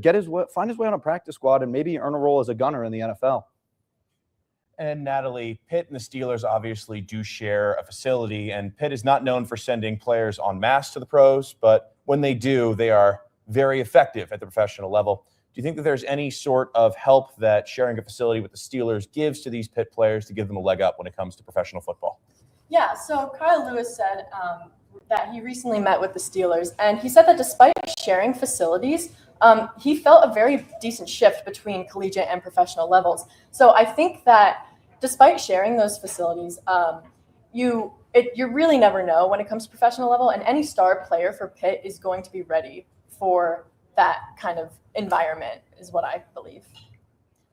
find his way on a practice squad and maybe earn a role as a gunner in the NFL. And Natalie, Pitt and the Steelers obviously do share a facility, and Pitt is not known for sending players en masse to the pros, but when they do, they are very effective at the professional level. Do you think that there's any sort of help that sharing a facility with the Steelers gives to these Pitt players to give them a leg up when it comes to professional football? Yeah, so Kyle Lewis said that he recently met with the Steelers, and he said that despite sharing facilities, he felt a very decent shift between collegiate and professional levels. So I think that despite sharing those facilities, you really never know when it comes to professional level, and any star player for Pitt is going to be ready for that kind of environment, is what I believe.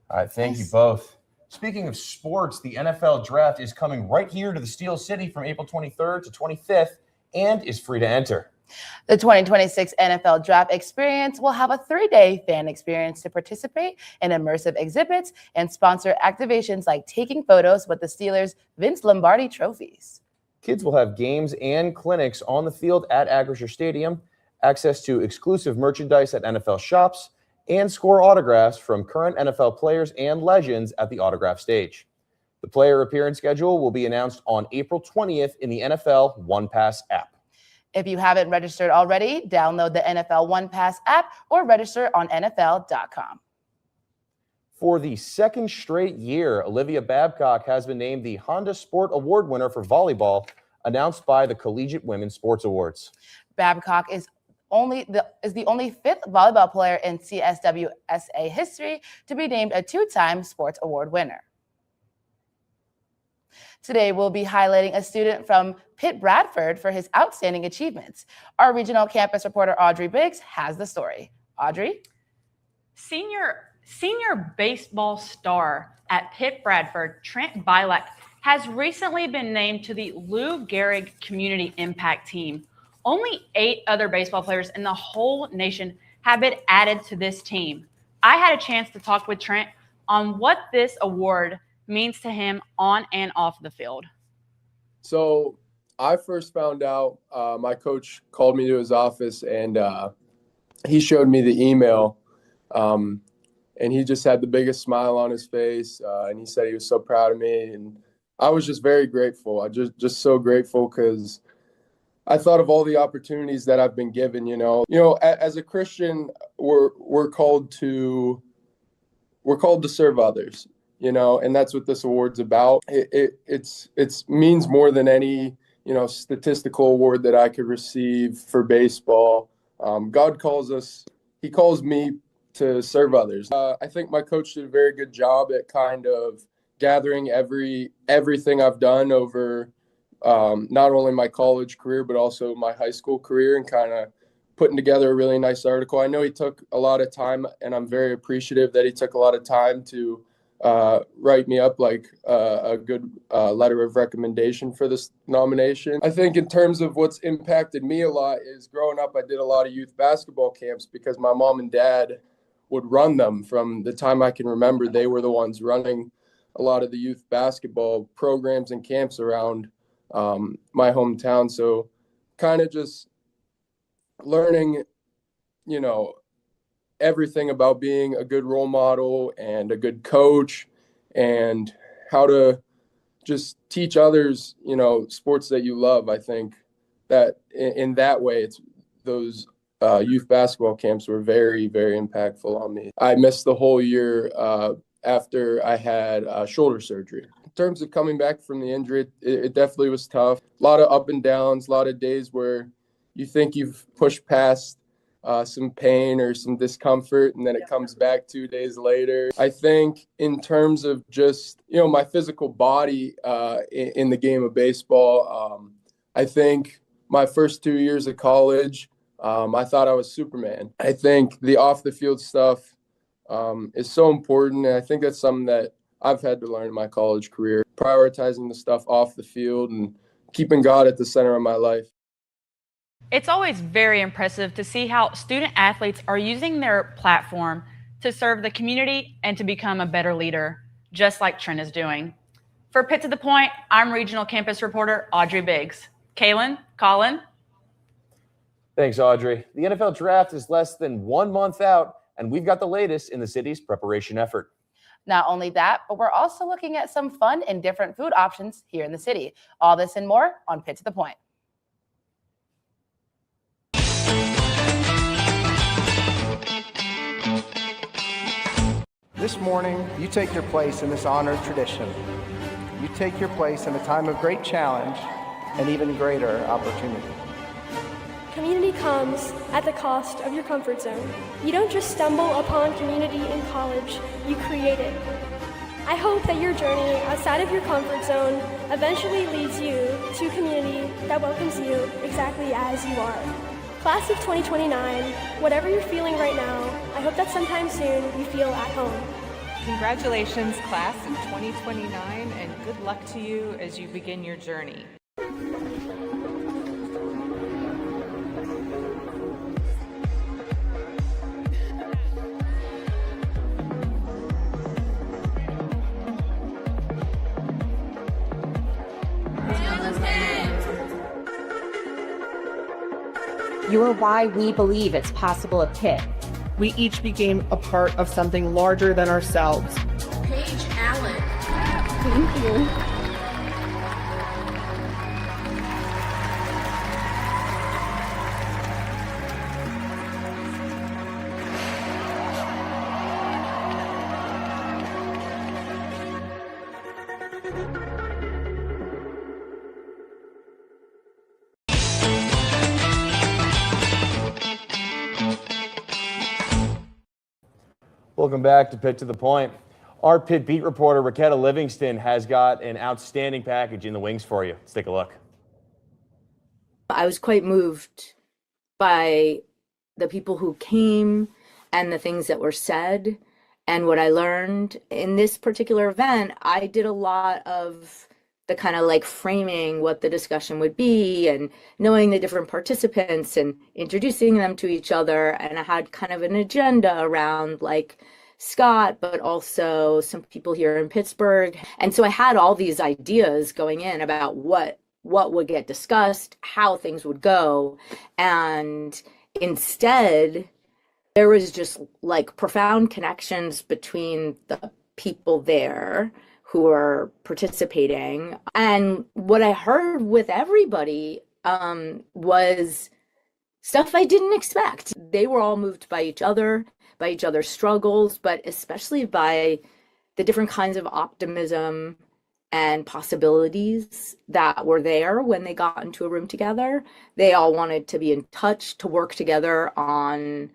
All right, thank you both. Speaking of sports, the NFL Draft is coming right here to the Steel City from April 23rd to 25th and is free to enter. The 2026 NFL Draft Experience will have a 3-day fan experience to participate in immersive exhibits and sponsor activations like taking photos with the Steelers' Vince Lombardi trophies. Kids will have games and clinics on the field at Acrisure Stadium, access to exclusive merchandise at NFL shops, and score autographs from current NFL players and legends at the autograph stage. The player appearance schedule will be announced on April 20th in the NFL One Pass app. If you haven't registered already, download the NFL One Pass app or register on NFL.com. For the 2nd straight year, Olivia Babcock has been named the Honda Sport Award winner for volleyball, announced by the Collegiate Women's Sports Awards. Babcock is the only 5th volleyball player in CSWSA history to be named a 2-time sports award winner. Today, we'll be highlighting a student from Pitt Bradford for his outstanding achievements. Our regional campus reporter, Audrey Biggs, has the story. Audrey? Senior baseball star at Pitt Bradford, Trent Bilek, has recently been named to the Lou Gehrig Community Impact Team. Only 8 other baseball players in the whole nation have been added to this team. I had a chance to talk with Trent on what this award means to him on and off the field. So I first found out, my coach called me to his office and he showed me the email, and he just had the biggest smile on his face, and he said he was so proud of me, and I was just very grateful. I just so grateful because I thought of all the opportunities that I've been given. As a Christian, we're called to serve others. And that's what this award's about. It means more than any, statistical award that I could receive for baseball. God he calls me to serve others. I think my coach did a very good job at kind of gathering everything I've done over not only my college career, but also my high school career, and kind of putting together a really nice article. I know he took a lot of time, and I'm very appreciative that he took a lot of time to write me up like a good letter of recommendation for this nomination. I think in terms of what's impacted me a lot is growing up, I did a lot of youth basketball camps because my mom and dad would run them from the time I can remember. They were the ones running a lot of the youth basketball programs and camps around my hometown. So kind of just learning, everything about being a good role model and a good coach, and how to just teach others, sports that you love. I think that in that way, it's those youth basketball camps were very, very impactful on me. I missed the whole year after I had shoulder surgery. terms of coming back from the injury, it definitely was tough. A lot of up and downs, a lot of days where you think you've pushed past some pain or some discomfort, and then it comes back 2 days later. I think in terms of just, my physical body in the game of baseball, I think my first 2 years of college, I thought I was Superman. I think the off the field stuff is so important, and I think that's something that I've had to learn in my college career, prioritizing the stuff off the field and keeping God at the center of my life. It's always very impressive to see how student athletes are using their platform to serve the community and to become a better leader, just like Trent is doing. For Pitt to the Point, I'm regional campus reporter Audrey Biggs. Kaylin, Colin. Thanks, Audrey. The NFL draft is less than 1 month out, and we've got the latest in the city's preparation effort. Not only that, but we're also looking at some fun and different food options here in the city. All this and more on Pitt to the Point. This morning, you take your place in this honored tradition. You take your place in a time of great challenge and even greater opportunity. Community comes at the cost of your comfort zone. You don't just stumble upon community in college, you create it. I hope that your journey outside of your comfort zone eventually leads you to a community that welcomes you exactly as you are. Class of 2029, whatever you're feeling right now, I hope that sometime soon you feel at home. Congratulations, class of 2029, and good luck to you as you begin your journey. You're why we believe it's possible at Pitt. We each became a part of something larger than ourselves. Paige Allen. Thank you. Welcome back to Pitt to the Point. Our Pitt beat reporter, Raketta Livingston, has got an outstanding package in the wings for you. Let's take a look. I was quite moved by the people who came and the things that were said and what I learned. In this particular event, I did a lot of the kind of like framing what the discussion would be and knowing the different participants and introducing them to each other. And I had kind of an agenda around like Scott, but also some people here in Pittsburgh. And so I had all these ideas going in about what would get discussed, how things would go. And instead, there was just like profound connections between the people there who are participating. And what I heard with everybody was stuff I didn't expect. They were all moved by each other, by each other's struggles, but especially by the different kinds of optimism and possibilities that were there when they got into a room together. They all wanted to be in touch, to work together on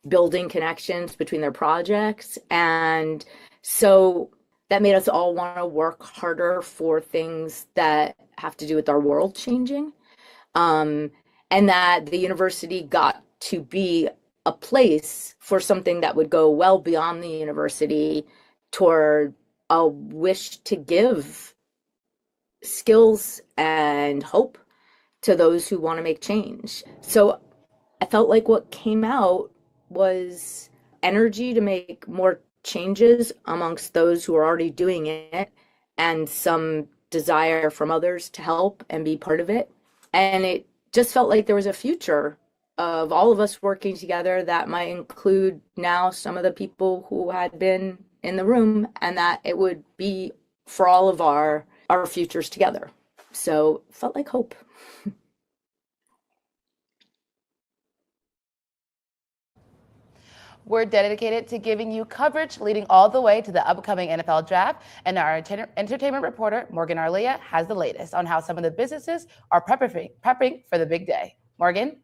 building connections between their projects. And so that made us all want to work harder for things that have to do with our world changing. And that the university got to be a place for something that would go well beyond the university toward a wish to give skills and hope to those who want to make change. So I felt like what came out was energy to make more changes amongst those who are already doing it and some desire from others to help and be part of it. And it just felt like there was a future of all of us working together that might include now some of the people who had been in the room, and that it would be for all of our futures together. So it felt like hope. We're dedicated to giving you coverage leading all the way to the upcoming NFL draft, and our entertainment reporter, Morgan Arlia, has the latest on how some of the businesses are prepping for the big day. Morgan?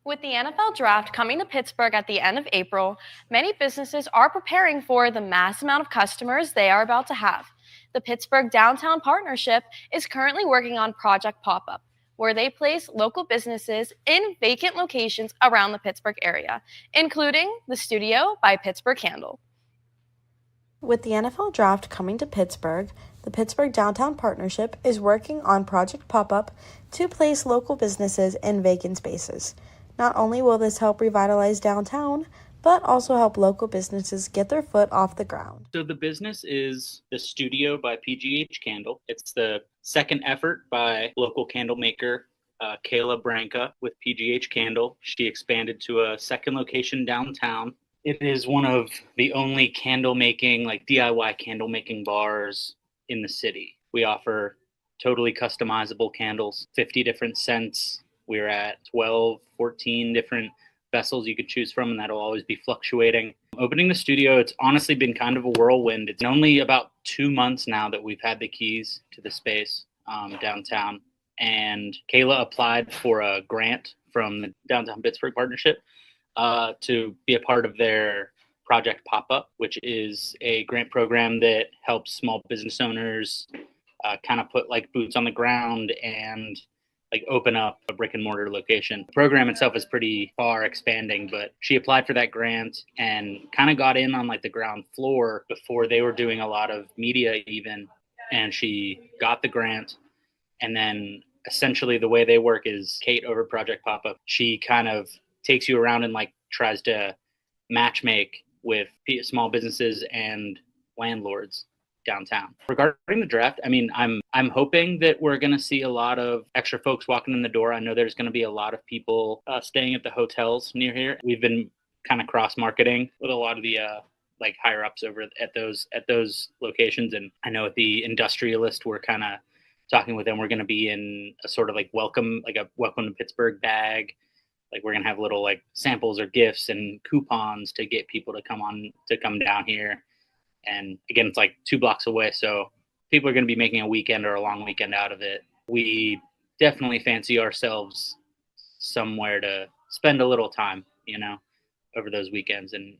With the NFL draft coming to Pittsburgh at the end of April, many businesses are preparing for the mass amount of customers they are about to have. The Pittsburgh Downtown Partnership is currently working on Project Pop-Up, where they place local businesses in vacant locations around the Pittsburgh area, including the Studio by Pittsburgh Candle. With the NFL draft coming to Pittsburgh, the Pittsburgh Downtown Partnership is working on Project Pop-Up to place local businesses in vacant spaces. Not only will this help revitalize downtown, but also help local businesses get their foot off the ground. So the business is the Studio by PGH Candle. It's the second effort by local candle maker Kayla Branca with PGH Candle. She expanded to a second location downtown. It is one of the only candle making, like DIY candle making bars in the city. We offer totally customizable candles, 50 different scents. We're at 12, 14 different vessels you could choose from, and that'll always be fluctuating. Opening the studio, it's honestly been kind of a whirlwind. It's only about 2 months now that we've had the keys to the space downtown. And Kayla applied for a grant from the Downtown Pittsburgh Partnership to be a part of their Project Pop-Up, which is a grant program that helps small business owners kind of put like boots on the ground and like open up a brick and mortar location. The program itself is pretty far expanding, but she applied for that grant and kind of got in on like the ground floor before they were doing a lot of media even. And she got the grant. And then essentially the way they work is Kate over Project Pop-Up. She kind of takes you around and like tries to matchmake with small businesses and landlords downtown. Regarding the draft, I mean, I'm hoping that we're going to see a lot of extra folks walking in the door. I know there's going to be a lot of people staying at the hotels near here. We've been kind of cross marketing with a lot of the like higher ups over at those locations, and I know at the Industrialist we're kind of talking with them. We're going to be in a sort of like welcome to Pittsburgh bag. Like we're going to have little like samples or gifts and coupons to get people to come down here. And again, it's like 2 blocks away, so people are going to be making a weekend or a long weekend out of it. We definitely fancy ourselves somewhere to spend a little time, you know, over those weekends, and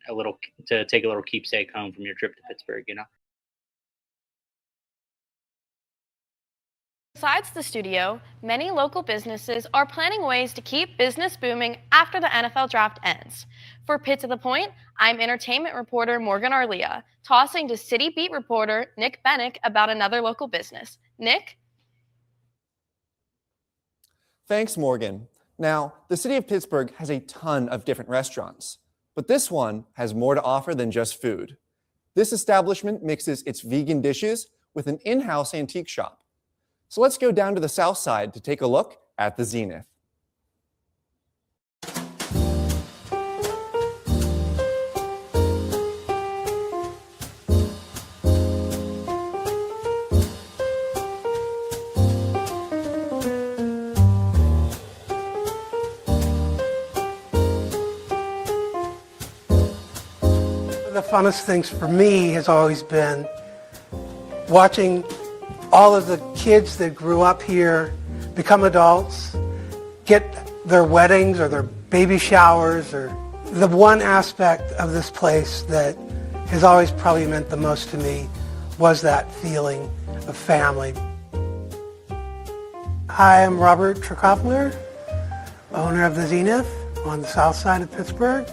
to take a little keepsake home from your trip to Pittsburgh, you know. Besides the studio, many local businesses are planning ways to keep business booming after the NFL draft ends. For Pitt to the Point, I'm entertainment reporter Morgan Arlia, tossing to City Beat reporter Nick Bennick about another local business. Nick? Thanks, Morgan. Now, the City of Pittsburgh has a ton of different restaurants, but this one has more to offer than just food. This establishment mixes its vegan dishes with an in-house antique shop. So let's go down to the south side to take a look at the Zenith. The funnest things for me has always been watching all of the kids that grew up here become adults, get their weddings or their baby showers. Or the one aspect of this place that has always probably meant the most to me was that feeling of family. Hi, I'm Robert Tricopler, owner of the Zenith on the south side of Pittsburgh.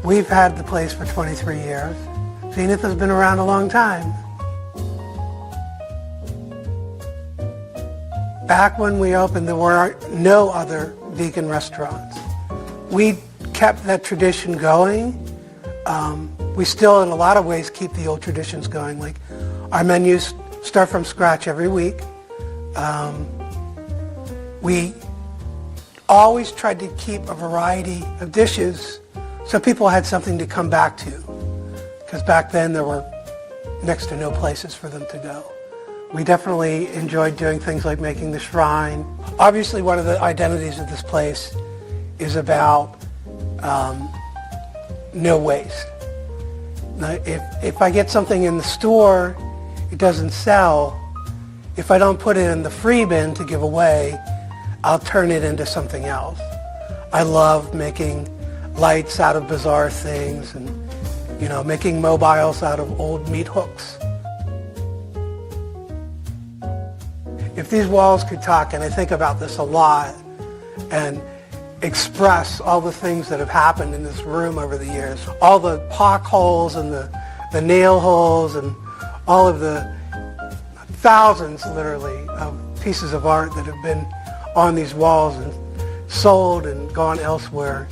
We've had the place for 23 years. Zenith has been around a long time. Back when we opened, there were no other vegan restaurants. We kept that tradition going. We still, in a lot of ways, keep the old traditions going. Like our menus start from scratch every week. We always tried to keep a variety of dishes so people had something to come back to. Because back then there were next to no places for them to go. We definitely enjoyed doing things like making the shrine. Obviously, one of the identities of this place is about no waste. Now, if I get something in the store, it doesn't sell. If I don't put it in the free bin to give away, I'll turn it into something else. I love making lights out of bizarre things and, making mobiles out of old meat hooks. If these walls could talk, and I think about this a lot, and express all the things that have happened in this room over the years, all the pock holes and the nail holes and all of the thousands, literally, of pieces of art that have been on these walls and sold and gone elsewhere.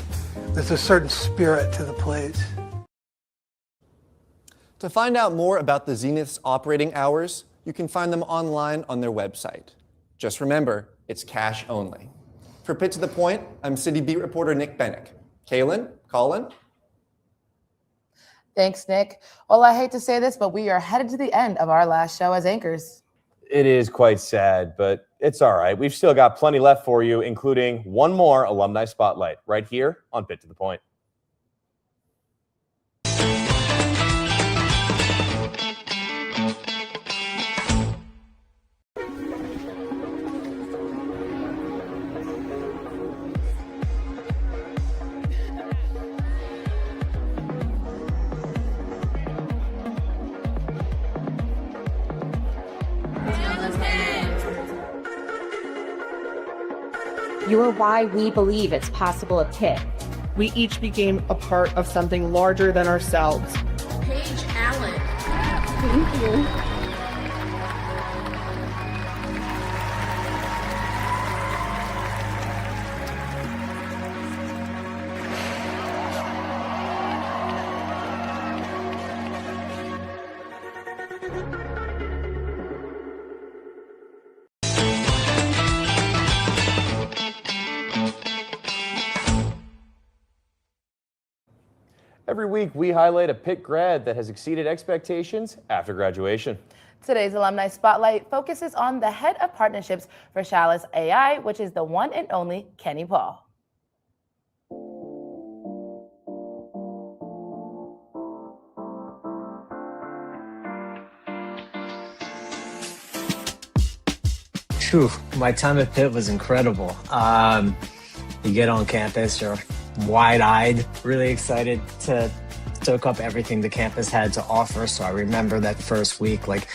There's a certain spirit to the place. To find out more about the Zenith's operating hours, you can find them online on their website. Just remember, it's cash only. For Pitt to the Point, I'm City Beat reporter Nick Bennick. Kaylin, Colin? Thanks, Nick. Well, I hate to say this, but we are headed to the end of our last show as anchors. It is quite sad, but it's all right. We've still got plenty left for you, including one more alumni spotlight right here on Pitt to the Point. You are why we believe it's possible at Pitt. We each became a part of something larger than ourselves. Paige Allen. Thank you. Every week, we highlight a Pitt grad that has exceeded expectations after graduation. Today's Alumni Spotlight focuses on the head of partnerships for Chalice AI, which is the one and only Kenny Paul. Phew, my time at Pitt was incredible. You get on campus, you're wide-eyed, really excited to soak up everything the campus had to offer. So I remember that first week, like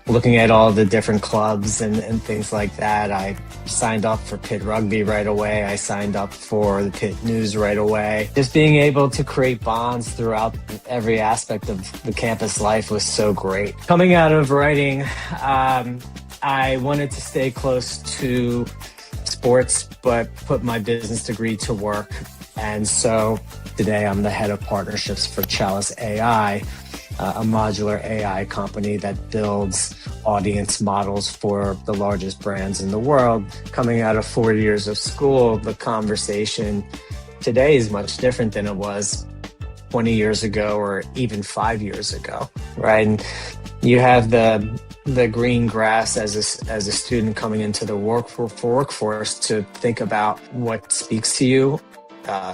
looking at all the different clubs and things like that. I signed up for Pitt Rugby right away. I signed up for the Pitt News right away. Just being able to create bonds throughout every aspect of the campus life was so great. Coming out of writing, I wanted to stay close to sports, but put my business degree to work. And so today I'm the head of partnerships for Chalice AI, a modular AI company that builds audience models for the largest brands in the world. Coming out of 4 years of school, the conversation today is much different than it was 20 years ago or even 5 years ago, right? And you have the green grass as a student coming into the workforce to think about what speaks to you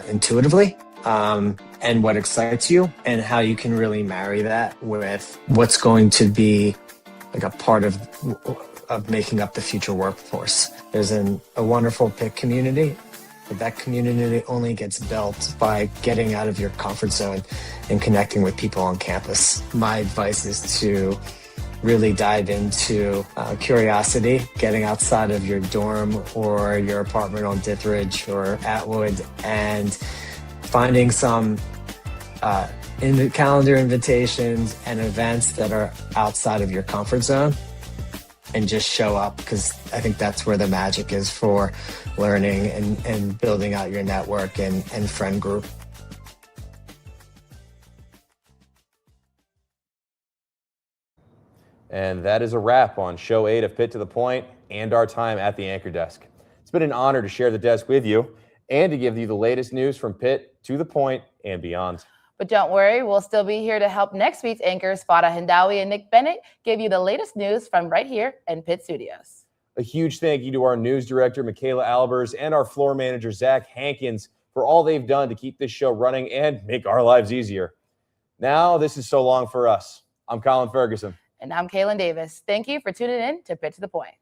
intuitively, and what excites you, and how you can really marry that with what's going to be like a part of making up the future workforce. There's a wonderful Pitt community, but that community only gets built by getting out of your comfort zone and connecting with people on campus. My advice is to really dive into curiosity, getting outside of your dorm or your apartment on Dithridge or Atwood, and finding some in the calendar invitations and events that are outside of your comfort zone, and just show up, because I think that's where the magic is for learning and building out your network and friend group. And that is a wrap on Show 8 of Pitt to the Point and our time at the anchor desk. It's been an honor to share the desk with you and to give you the latest news from Pitt to the Point and beyond. But don't worry, we'll still be here to help next week's anchors, Farah Hindawi and Nick Bennett, give you the latest news from right here in Pitt Studios. A huge thank you to our news director, Michaela Albers, and our floor manager, Zach Hankins, for for all they've done to keep this show running and make our lives easier. Now, this is So Long for Us. I'm Colin Ferguson. And I'm Kaylin Davis. Thank you for tuning in to Pitch to the Point.